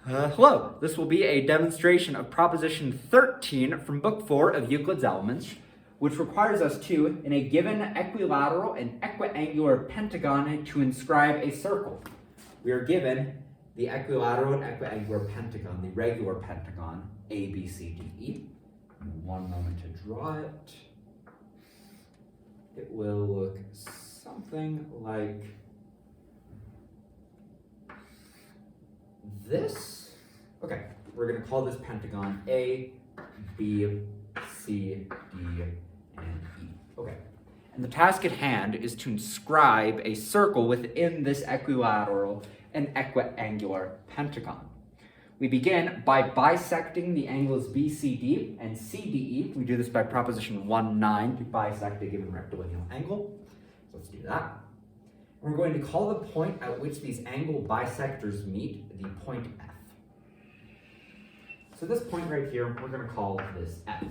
Hello, this will be a demonstration of proposition 13 from book 4 of Euclid's Elements, which requires us to, in a given equilateral and equiangular pentagon, to inscribe a circle. We are given the equilateral and equiangular pentagon, the regular pentagon, A, B, C, D, E. One moment to draw it. It will look something like this. Okay, we're going to call this pentagon A, B, C, D, and E. Okay, and the task at hand is to inscribe a circle within this equilateral and equiangular pentagon. We begin by bisecting the angles BCD and CDE. We do this by proposition 1-9 to bisect a given rectilinear angle. So let's do that. We're going to call the point at which these angle bisectors meet the point F. So this point right here, we're going to call this F,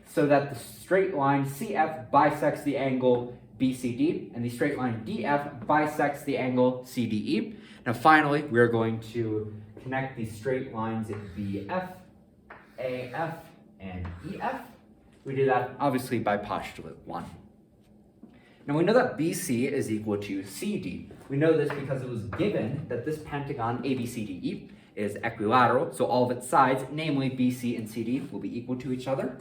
so that the straight line CF bisects the angle BCD, and the straight line DF bisects the angle CDE. Now finally, we're going to connect these straight lines at BF, AF, and EF. We do that obviously by postulate 1. Now we know that BC is equal to CD. We know this because it was given that this pentagon ABCDE is equilateral, so all of its sides, namely BC and CD, will be equal to each other.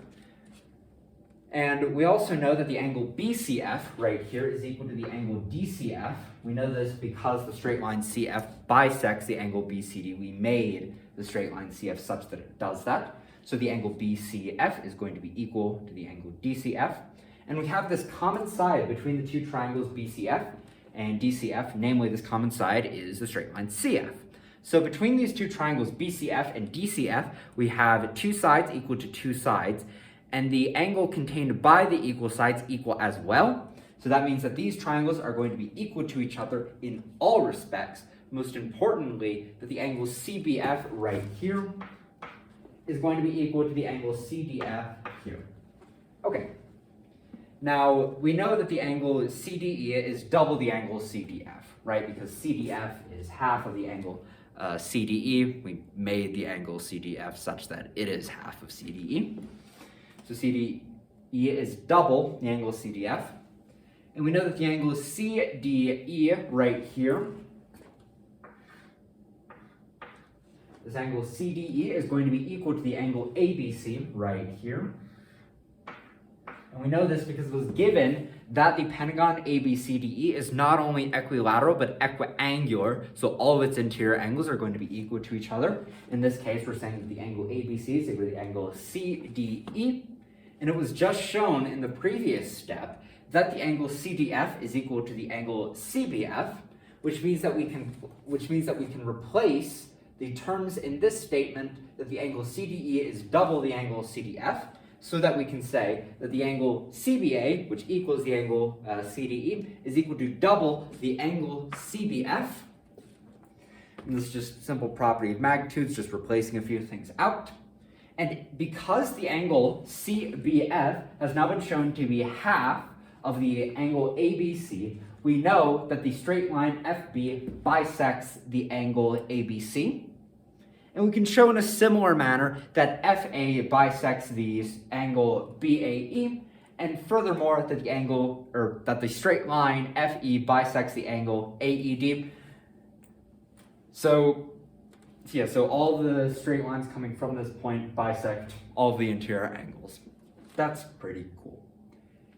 And we also know that the angle BCF right here is equal to the angle DCF. We know this because the straight line CF bisects the angle BCD. We made the straight line CF such that it does that. So the angle BCF is going to be equal to the angle DCF. And we have this common side between the two triangles BCF and DCF, namely this common side is the straight line CF. So between these two triangles BCF and DCF, we have two sides equal to two sides, and the angle contained by the equal sides equal as well. So that means that these triangles are going to be equal to each other in all respects. Most importantly, that the angle CBF right here is going to be equal to the angle CDF here. Okay. Now, we know that the angle CDE is double the angle CDF, right? Because CDF is half of the angle CDE. We made the angle CDF such that it is half of CDE. So CDE is double the angle CDF. And we know that the angle CDE right here, this angle CDE is going to be equal to the angle ABC right here. And we know this because it was given that the pentagon ABCDE is not only equilateral but equiangular, so all of its interior angles are going to be equal to each other. In this case, we're saying that the angle ABC is equal to the angle CDE, and it was just shown in the previous step that the angle CDF is equal to the angle CBF, which means that we can replace the terms in this statement that the angle CDE is double the angle CDF, so that we can say that the angle CBA, which equals the angle CDE, is equal to double the angle CBF. And this is just simple property of magnitudes, just replacing a few things out. And because the angle CBF has now been shown to be half of the angle ABC, we know that the straight line FB bisects the angle ABC. And we can show in a similar manner that FA bisects the angle BAE, and furthermore that the straight line FE bisects the angle AED. So all the straight lines coming from this point bisect all the interior angles. That's pretty cool.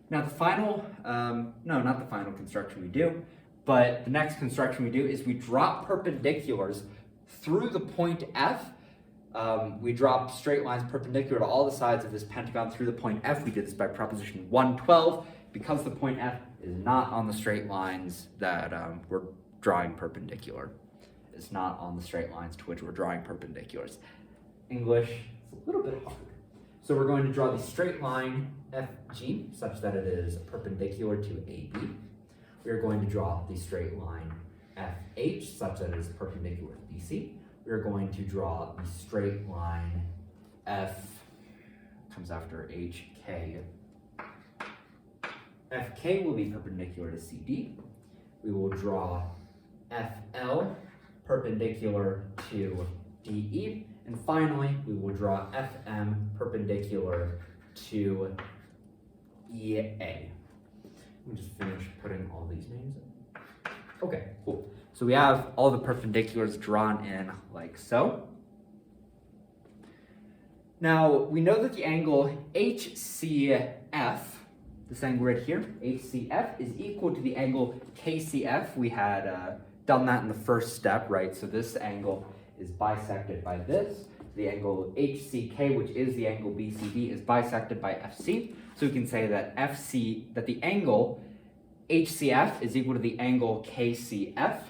Now not the final construction we do, but the next construction we do is we drop perpendiculars through the point F. We drop straight lines perpendicular to all the sides of this pentagon through the point F. We did this by proposition 1-12 because the point F is not on the straight lines that we're drawing perpendicular. It's not on the straight lines to which we're drawing perpendiculars. English is a little bit hard. So we're going to draw the straight line FG such that it is perpendicular to AB. We are going to draw the straight line FH such that it is perpendicular to BC. We are going to draw the straight line F, comes after HK. FK will be perpendicular to CD. We will draw FL perpendicular to DE. And finally, we will draw FM perpendicular to EA. Let me just finish putting all these names in. Okay, cool. So we have all the perpendiculars drawn in like so. Now, we know that the angle HCF, this angle right here, HCF, is equal to the angle KCF. We had done that in the first step, right? So this angle is bisected by this. The angle HCK, which is the angle BCD, is bisected by FC. So we can say that that the angle HCF is equal to the angle KCF.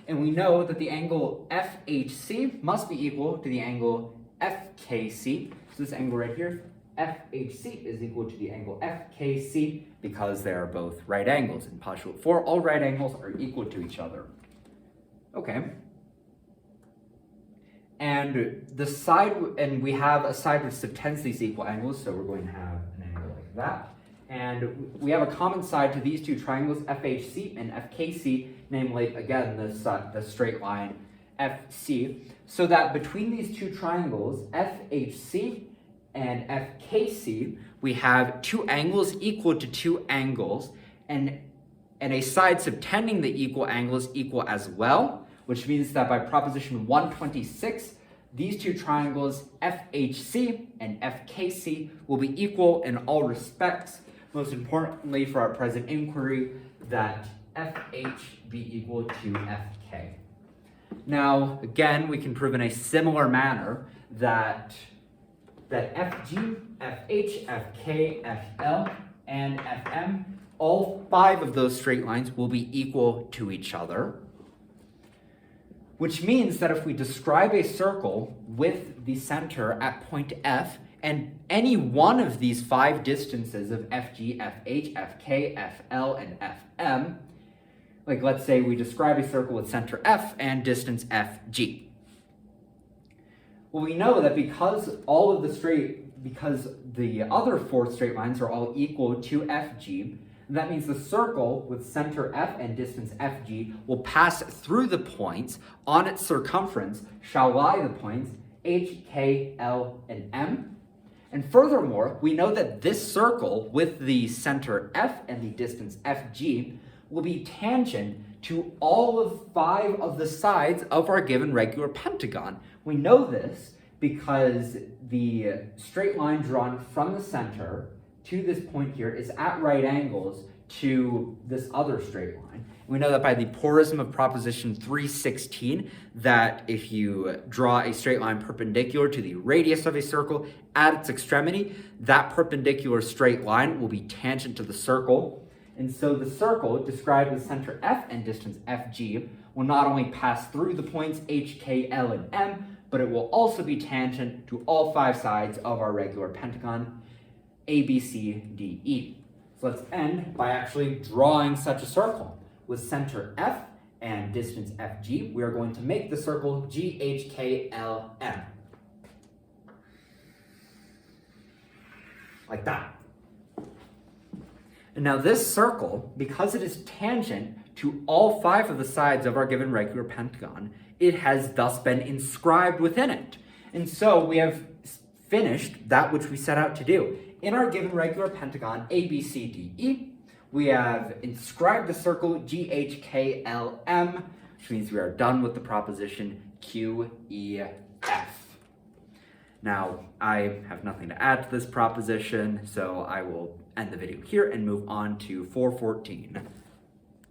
And we know that the angle FHC must be equal to the angle FKC. So this angle right here, FHC, is equal to the angle FKC because they are both right angles. In postulate 4, all right angles are equal to each other. Okay. And we have a side which subtends these equal angles, so we're going to have an angle like that. And we have a common side to these two triangles, FHC and FKC, namely, again, the straight line FC, so that between these two triangles, FHC and FKC, we have two angles equal to two angles, and a side subtending the equal angles equal as well, which means that by proposition 126, these two triangles, FHC and FKC, will be equal in all respects. Most importantly for our present inquiry, that FH be equal to FK. Now, again, we can prove in a similar manner that FG, FH, FK, FL, and FM, all 5 of those straight lines will be equal to each other, which means that if we describe a circle with the center at point F, and any one of these 5 distances of FG, FH, FK, FL, and FM, like let's say we describe a circle with center F and distance FG. Well, we know that because the other 4 straight lines are all equal to FG, that means the circle with center F and distance FG will pass through the points on its circumference, shall lie the points H, K, L, and M. And furthermore, we know that this circle with the center F and the distance FG will be tangent to all of 5 of the sides of our given regular pentagon. We know this because the straight line drawn from the center to this point here is at right angles to this other straight line. We know that by the porism of proposition 316, that if you draw a straight line perpendicular to the radius of a circle at its extremity, that perpendicular straight line will be tangent to the circle. And so the circle, described with center F and distance FG, will not only pass through the points H, K, L, and M, but it will also be tangent to all 5 sides of our regular pentagon, A, B, C, D, E. So let's end by actually drawing such a circle. With center F and distance FG, we are going to make the circle GHKLM. Like that. And now this circle, because it is tangent to all 5 of the sides of our given regular pentagon, it has thus been inscribed within it. And so we have finished that which we set out to do. In our given regular pentagon, A, B, C, D, E, we have inscribed the circle GHKLM, which means we are done with the proposition QEF. Now, I have nothing to add to this proposition, so I will end the video here and move on to 4.14.